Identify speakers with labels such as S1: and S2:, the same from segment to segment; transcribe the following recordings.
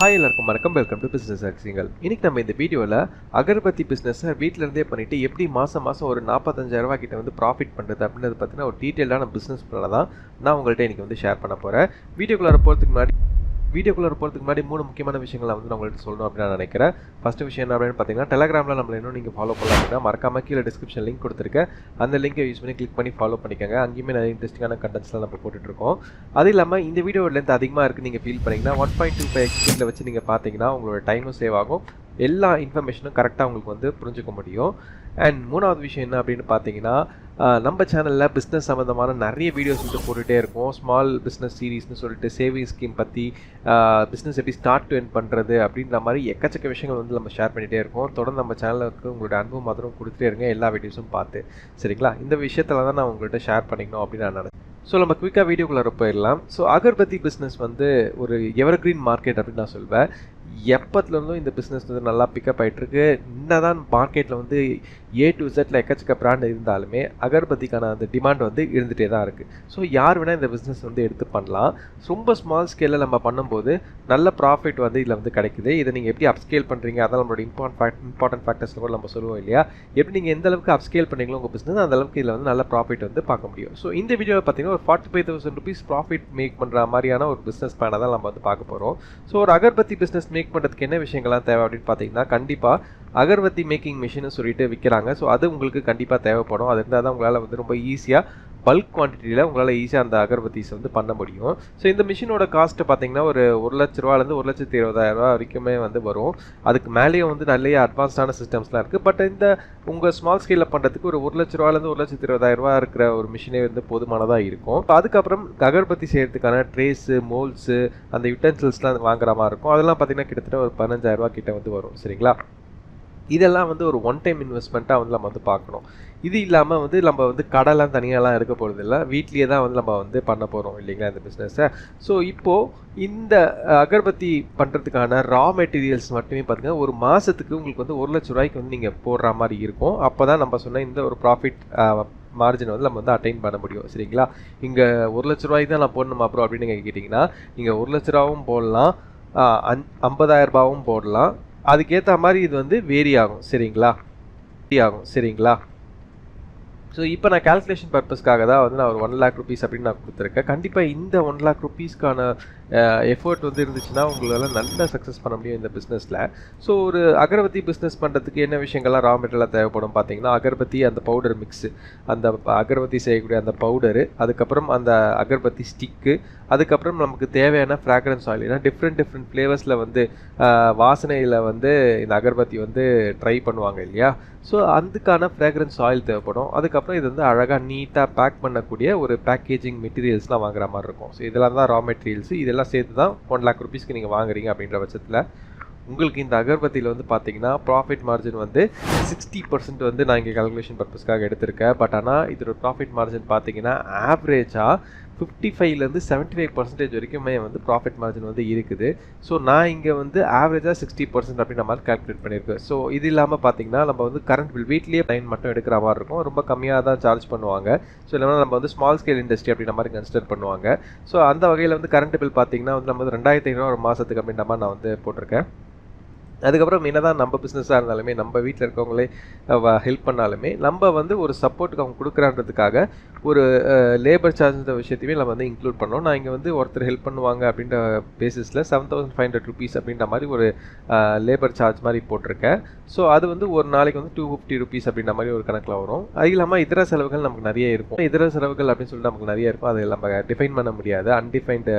S1: Hi எல்லாருக்கும் வணக்கம், welcome to business ஆக்சிங்கள். இன்னைக்கு நம்ம இந்த வீடியோவில் அகர்பத்தி பிஸ்னஸை வீட்டிலேருந்தே பண்ணிவிட்டு எப்படி மாதம் ஒரு 45,000 கிட்ட வந்து ப்ராஃபிட் பண்ணுறது அப்படின்றது பார்த்தீங்கன்னா ஒரு டீட்டெயிலான பிஸ்னஸ் பிளானை தான் நான் உங்கள்கிட்ட இன்றைக்கி வந்து ஷேர் பண்ண போகிறேன். வீடியோக்குள்ளே போகிறதுக்கு முன்னாடி 3 முக்கியமான விஷயங்களை வந்து நான் உங்கள்கிட்ட சொல்லணும் அப்படின்னு நான் நினைக்கிறேன். ஃபஸ்ட்டு விஷயம் என்ன அப்படின்னு பார்த்தீங்கன்னா, டெலகிராமில் நம்மளை இன்னும் நீங்கள் ஃபாலோ பண்ணலாம் அப்படின்னா மறக்காம கீழே டிஸ்கிரிப்ஷன் லிங்க் கொடுத்துருக்கேன். அந்த லிங்கை யூஸ் பண்ணி கிளிக் பண்ணி ஃபாலோ பண்ணிக்கோங்க. அங்கேயுமே நிறைய இன்ட்ரெஸ்டிங்கான கண்டென்ட்ஸ்லாம் நம்ம போட்டுட்ருக்கோம். அது இல்லாமல் இந்த வீடியோ லென்த் அதிகமாக இருக்குது நீங்கள் ஃபீல் பண்ணிங்கன்னா 1.25x ஸ்பீடில் வச்சு நீங்கள் பார்த்தீங்கன்னா உங்களோட டைமும் சேவ் ஆகும், எல்லா இன்ஃபர்மேஷனும் கரெக்டாக உங்களுக்கு வந்து புரிஞ்சுக்க முடியும். அண்ட் மூணாவது விஷயம் என்ன அப்படின்னு பார்த்தீங்கன்னா, நம்ம சேனலில் பிஸ்னஸ் சம்மந்தமான நிறைய வீடியோஸ் வந்து போட்டுகிட்டே இருக்கும். ஸ்மால் பிஸ்னஸ் சீரீஸ்னு சொல்லிட்டு சேவிங் ஸ்கீம் பற்றி, பிஸ்னஸ் எப்படி ஸ்டார்ட் டு எண்ட் பண்ணுறது அப்படின்ற மாதிரி எக்கச்சக்க விஷயங்கள் வந்து நம்ம ஷேர் பண்ணிகிட்டே இருக்கோம். தொடர்ந்து நம்ம சேனலுக்கு உங்களோட அனுபவம் மாத்திரம் கொடுத்துட்டே இருங்க, எல்லா வீடியோஸும் பார்த்து. சரிங்களா? இந்த விஷயத்தில் தான் நான் உங்கள்கிட்ட ஷேர் பண்ணிக்கணும் அப்படின்னு நான் நினைச்சேன். ஸோ நம்ம குயிக்காக வீடியோக்குள்ளே போயிடலாம். ஸோ அகர்பத்தி பிஸ்னஸ் வந்து ஒரு எவர்கிரீன் மார்க்கெட் அப்படின்னு நான் சொல்வேன். எப்பத்துலேருந்தும் இந்த பிஸ்னஸ் வந்து நல்லா பிக்கப் ஆகிட்டுருக்கு. என்னதான் மார்க்கெட்டில் வந்து A to Z எக்கச்சக்க பிராண்ட் இருந்தாலுமே அகர்பத்திக்கான அந்த டிமாண்ட் வந்து இருந்துகிட்டே தான் இருக்குது. ஸோ யார் வேணால் இந்த பிஸ்னஸ் வந்து எடுத்து பண்ணலாம். ரொம்ப ஸ்மால் ஸ்கேலில் நம்ம பண்ணும்போது நல்ல ப்ராஃபிட் வந்து இதில் வந்து கிடைக்குது. இதை நீங்கள் எப்படி அப்ஸ்கேல் பண்ணுறீங்க, அதான் நம்மளோட இம்பார்ட்டன்ட் ஃபேக்டர்ஸில் கூட நம்ம சொல்லுவோம் இல்லையா? எப்படி நீங்கள் எந்த அளவுக்கு அப்ஸ்கேல் பண்ணுறீங்களோ உங்கள் பிஸ்னஸ் அந்த அளவுக்கு இதில் வந்து நல்ல ப்ராஃபிட் வந்து பார்க்க முடியும். ஸோ இந்த வீடியோவில் பார்த்தீங்கன்னா ஒரு 45,000 rupees ப்ராஃபிட் மேக் பண்ணுற மாதிரியான ஒரு பிஸ்னஸ் பிளானை தான் நம்ம வந்து பார்க்க போகிறோம். ஸோ ஒரு அகர்பத்தி பிஸ்னஸ் மேக் பண்ணுறதுக்கு என்ன விஷயங்கள்லாம் தேவை அப்படின்னு பார்த்தீங்கன்னா, கண்டிப்பாக அகர்பத்தி மேக்கிங் மிஷின்னு சொல்லிட்டு விற்கிறாங்க. ஸோ அது உங்களுக்கு கண்டிப்பாக தேவைப்படும். அது இருந்தால் தான் உங்களால் வந்து ரொம்ப ஈஸியாக பல்க் குவான்டிட்டியில் உங்களால் ஈஸியாக அந்த அகர்பத்திஸ் வந்து பண்ண முடியும். ஸோ இந்த மிஷினோட காஸ்ட்டு பார்த்தீங்கன்னா ஒரு 1,00,000 1,20,000 வரைக்குமே வந்து வரும். அதுக்கு மேலேயும் வந்து நிறைய அட்வான்ஸ்டான சிஸ்டம்ஸ்லாம் இருக்குது. பட் இந்த உங்கள் ஸ்மால் ஸ்கேலில் பண்ணுறதுக்கு ஒரு 1,00,000 1,20,000 இருக்கிற ஒரு மிஷினே வந்து போதுமானதாக இருக்கும். அதுக்கப்புறம் அகர்பத்தி செய்கிறதுக்கான ட்ரேஸு, மோல்ஸு, அந்த யுட்டென்சில்ஸ்லாம் வாங்குற மாதிரி இருக்கும். அதெல்லாம் பார்த்தீங்கன்னா கிட்டத்தட்ட ஒரு 15,000 கிட்ட வந்து வரும். சரிங்களா? இதெல்லாம் வந்து ஒரு ஒன் டைம் இன்வெஸ்ட்மெண்ட்டாக வந்து நம்ம வந்து பார்க்கணும். இது இல்லாமல் வந்து நம்ம வந்து கடைலாம் தனியாலாம் எடுக்க போகிறது இல்லை, வீட்லேயே தான் வந்து நம்ம வந்து பண்ண போகிறோம் இல்லைங்களா இந்த பிஸ்னஸை. ஸோ இப்போது இந்த அகர்பத்தி பண்ணுறதுக்கான ரா மெட்டீரியல்ஸ் மட்டுமே பார்த்திங்கன்னா ஒரு மாதத்துக்கு உங்களுக்கு வந்து 1,00,000 வந்து நீங்கள் போடுற மாதிரி இருக்கும். அப்போ தான் நம்ம சொன்ன இந்த ஒரு ப்ராஃபிட் மார்ஜினை வந்து நம்ம வந்து அட்டைன் பண்ண முடியும். சரிங்களா? இங்கே 1,00,000 தான் நான் போடணுமா ப்ரோ அப்படின்னு நீங்கள் கேட்டிங்கன்னா, நீங்கள் 1,00,000 போடலாம், 50,000 போடலாம். அதுக்கேற்ற மாதிரி இது வந்து வேரி ஆகும். சரிங்களா? ஸோ இப்போ நான் கேல்குலேஷன் பர்பஸ்க்காக தான் வந்து நான் ஒரு 1,00,000 rupees அப்படின்னு நான் கொடுத்துருக்கேன். கண்டிப்பாக இந்த 1,00,000 rupeesக்கான எஃபர்ட் வந்து இருந்துச்சுன்னா உங்களால் நல்லா சக்ஸஸ் பண்ண முடியும் இந்த பிஸ்னஸில். ஸோ ஒரு அகர்பத்தி பிஸ்னஸ் பண்ணுறதுக்கு என்ன விஷயங்கள்லாம் ரா மெட்டீரியலாக தேவைப்படும் பார்த்தீங்கன்னா, அகர்பத்தி அந்த பவுடர் மிக்ஸு, அந்த அகர்பத்தி செய்யக்கூடிய அந்த பவுடரு, அதுக்கப்புறம் அந்த அகர்பத்தி ஸ்டிக்கு, அதுக்கப்புறம் நமக்கு தேவையான ஃப்ராக்ரன்ஸ் ஆயில். ஏன்னா டிஃப்ரெண்ட் ஃப்ளேவர்ஸில் வந்து வாசனையில் வந்து இந்த அகர்பத்தி வந்து ட்ரை பண்ணுவாங்க இல்லையா? ஸோ அதுக்கான ஃப்ராக்ரன்ஸ் ஆயில் தேவைப்படும். அதுக்கப்புறம் இது வந்து அழகாக நீட்டாக பேக் பண்ணக்கூடிய ஒரு பேக்கேஜிங் மெட்டீரியல்ஸ்லாம் வாங்குற மாதிரி இருக்கும். ஸோ இதெல்லாம் தான் ரா மெட்டீரியல்ஸ். இதெல்லாம் சேர்த்து தான் 1,00,000 rupeesக்கு நீங்கள் வாங்குறீங்க அப்படின்ற பட்சத்தில் உங்களுக்கு இந்த அகர்பத்தியில் வந்து பார்த்தீங்கன்னா ப்ராஃபிட் மார்ஜின் வந்து 60% வந்து நான் இங்கே கால்குலேஷன் பர்பஸ்க்காக எடுத்திருக்கேன். பட் ஆனால் இதோட ப்ராஃபிட் மார்ஜின் பார்த்தீங்கன்னா ஆவரேஜாக 55% 75% வரைக்குமே வந்து ப்ராஃபிட் மார்ஜின் வந்து இருக்குது. ஸோ நான் இங்கே வந்து ஆவரேஜாக 60% அப்படின்ற மாதிரி கால்குலேட் பண்ணியிருக்கேன். ஸோ இது இல்லாமல் பார்த்தீங்கன்னா நம்ம வந்து கரண்ட் பில் வீட்லேயே லைன் மட்டும் எடுக்கிற மாதிரி இருக்கும். ரொம்ப கம்மியாக தான் சார்ஜ் பண்ணுவாங்க. ஸோ இல்லைனா நம்ம வந்து ஸ்மால் ஸ்கேல் இண்டஸ்ட்ரி அப்படின்ற மாதிரி கன்சிடர் பண்ணுவாங்க. ஸோ அந்த வகையில் வந்து கரண்ட் பில் பார்த்தீங்கன்னா வந்து நம்ம வந்து 2,500 ஒரு மாதத்துக்கு அப்படின்ற மாதிரி நான் வந்து போட்டிருக்கேன். அதுக்கப்புறம் என்ன தான் நம்ம பிஸ்னஸாக இருந்தாலுமே, நம்ம வீட்டில் இருக்கவங்களே ஹெல்ப் பண்ணாலுமே, நம்ம வந்து ஒரு சப்போர்ட்டுக்கு அவங்க கொடுக்குறான்றதுக்காக ஒரு லேபர் சார்ஜ்ன்ற விஷயத்தையுமே நம்ம வந்து இன்க்ளூட் பண்ணோம். நான் இங்கே வந்து ஒருத்தர் ஹெல்ப் பண்ணுவாங்க அப்படின்ற பேசிஸில் 7,500 rupees அப்படின்ற மாதிரி ஒரு லேபர் சார்ஜ் மாதிரி போட்டிருக்கேன். ஸோ அது வந்து ஒரு நாளைக்கு வந்து 250 rupees அப்படின்ற மாதிரி ஒரு கணக்கில் வரும். அது இல்லாமல் இதர செலவுகள் நமக்கு நிறைய இருக்கும். இதர செலவுகள் அப்படின்னு சொல்லிட்டு நமக்கு நிறைய இருக்கும். அது நம்ம டிஃபைன் பண்ண முடியாது, அன்டிஃபைன்டு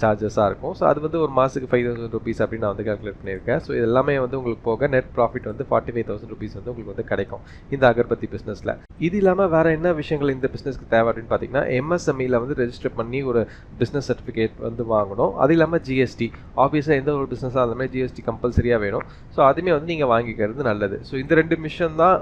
S1: சார்ஜஸாக இருக்கும். ஸோ அது வந்து ஒரு மாதத்துக்கு 5,000 rupees அப்படின்னு நான் வந்து கால்குலேட் பண்ணியிருக்கேன். ஸோ இது எல்லாமே வந்து உங்களுக்கு போக நெட் ப்ராஃபிட் வந்து 45,000 rupees வந்து உங்களுக்கு வந்து கிடைக்கும் இந்த அகர்பத்தி பிஸ்னஸில். இது இல்லாமல் வேறு என்ன விஷயங்கள் இந்த பிஸ்னஸ்க்கு தேவை அப்படின்னு பார்த்தீங்கன்னா, MSMEயில் வந்து ரெஜிஸ்டர் பண்ணி ஒரு பிஸ்னஸ் சர்டிஃபிகேட் வந்து வாங்கணும். அது இல்லாமல் GST, ஆப்வியஸாக எந்த ஒரு பிஸ்னஸாக அந்த மாதிரி GST கம்பல்சரியாக வேணும். ஸோ அதுவுமே வந்து நீங்கள் வாங்கிக்கிறது நல்லது. ஸோ இந்த 2 மிஷன் தான்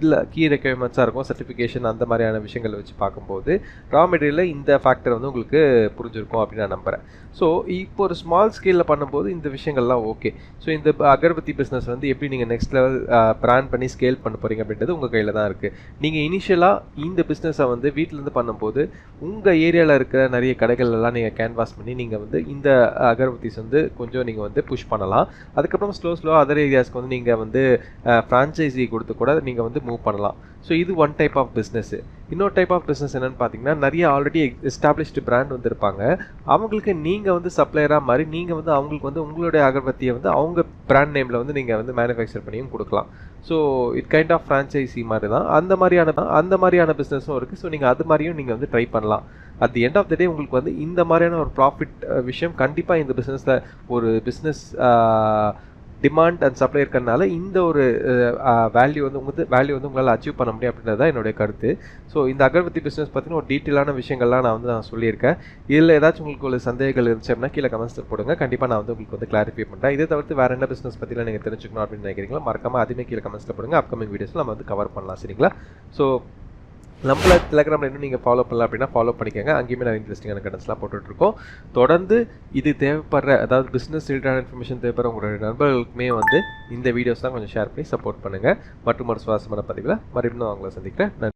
S1: இல்லை கீ ரெக்யர்மெண்ட்ஸாக இருக்கும். சர்டிஃபிகேஷன் அந்த மாதிரியான விஷயங்களை வச்சு பார்க்கும்போது ரா மெட்டீரியலில் இந்த ஃபேக்டர் வந்து உங்களுக்கு புரிஞ்சிருக்கும் அப்படின்னு நான் நம்புகிறேன். ஸோ இப்போ ஒரு ஸ்மால் ஸ்கேலில் பண்ணும்போது இந்த விஷயங்கள்லாம் ஓகே. ஸோ இந்த அகர்பத்தி பிஸ்னஸ் வந்து எப்படி நீங்கள் நெக்ஸ்ட் லெவல் பிளான் பண்ணி ஸ்கேல் பண்ண போகிறீங்க அப்படின்றது உங்கள் கையில் தான் இருக்குது. நீங்கள் இனிஷியலாக இந்த பிஸ்னஸை பிஸ்னஸை வந்து வீட்டிலேருந்து பண்ணும்போது உங்கள் ஏரியாவில் இருக்கிற நிறைய கடைகள் எல்லாம் நீங்கள் கேன்வாஸ் பண்ணி நீங்கள் வந்து இந்த அகர்பத்திஸ் வந்து கொஞ்சம் நீங்கள் வந்து புஷ் பண்ணலாம். அதுக்கப்புறம் ஸ்லோ அதர் ஏரியாஸ்க்கு வந்து நீங்கள் வந்து ஃப்ரான்ச்சைஸி கொடுத்து கூட நீங்கள் வந்து மூவ் பண்ணலாம். ஸோ இது ஒன் டைப் ஆஃப் பிஸ்னஸ்ஸு. இன்னொரு டைப் ஆஃப் பிஸ்னஸ் என்னென்னு பார்த்தீங்கன்னா, நிறைய ஆல்ரெடி எஸ்டாப்ளிஷ்டு பிராண்ட் வந்து இருப்பாங்க. அவங்களுக்கு நீங்கள் வந்து சப்ளையராக மாதிரி நீங்கள் வந்து அவங்களுக்கு வந்து உங்களுடைய அகர்பத்தியை வந்து அவங்க பிராண்ட் நேமில் வந்து நீங்கள் வந்து மேனுஃபேக்சர் பண்ணியும் கொடுக்கலாம். So it kind of franchisee மாதிரி தான். அந்த மாதிரியான பிஸ்னஸும் இருக்குது. ஸோ நீங்கள் அது மாதிரியும் நீங்கள் வந்து ட்ரை பண்ணலாம். At the end of the day உங்களுக்கு வந்து இந்த மாதிரியான ஒரு ப்ராஃபிட் விஷயம் கண்டிப்பாக இந்த பிஸ்னஸில் ஒரு பிஸ்னஸ் டிமாண்ட் அண்ட் சப்ளை இருக்கிறதுனால இந்த ஒரு வேல்யூ வந்து உங்களால் அச்சீவ் பண்ண முடியும் அப்படின்றது தான் என்னுடைய கருத்து. ஸோ இந்த அகர்பத்தி பிஸ்னஸ் பற்றின ஒரு டீட்டெயிலான விஷயங்கள்லாம் நான் சொல்லியிருக்கேன். இதில் ஏதாச்சும் உங்களுக்கு ஒரு சந்தேகங்கள் இருந்துச்சு அப்படின்னா கீழே கமெண்ட்ஸில் போடுங்க. கண்டிப்பாக நான் வந்து உங்களுக்கு வந்து கிளாரிஃபை பண்ணுறேன். இதை தவிர்த்து வேறு என்ன பிஸ்னஸ் பற்றிலாம் நீங்கள் தெரிஞ்சுக்கணும் அப்படின்னு நினைக்கிறீங்களா, மறக்காமல் அதுவுமே கீழே கமெண்ட்ஸில் போடுங்க. அப்கமிங் வீடியோஸில் நம்ம வந்து கவர் பண்ணலாம். சரிங்களா? ஸோ நம்மள டெலகிராமில் இன்னும் நீங்கள் ஃபாலோ பண்ணலாம் அப்படின்னா ஃபாலோ பண்ணிக்கோங்க. அங்கேயுமே நான் இன்ட்ரெஸ்டிங்கான கண்டென்ட்ஸ்லாம் போட்டுட்ருக்கோம். தொடர்ந்து இது தேவைப்படுற, அதாவது பிஸ்னஸ் ரிலேட்டடான இன்ஃபர்மேஷன் தேவைப்படுற உங்களுடைய நண்பர்களுக்குமே வந்து இந்த வீடியோஸ்லாம் கொஞ்சம் ஷேர் பண்ணி சப்போர்ட் பண்ணுங்கள். மற்றும் ஒரு சுவாரஸ்யமான பதிவில் மறுபடியும் அவங்கள சந்திக்கிறேன். நன்றி.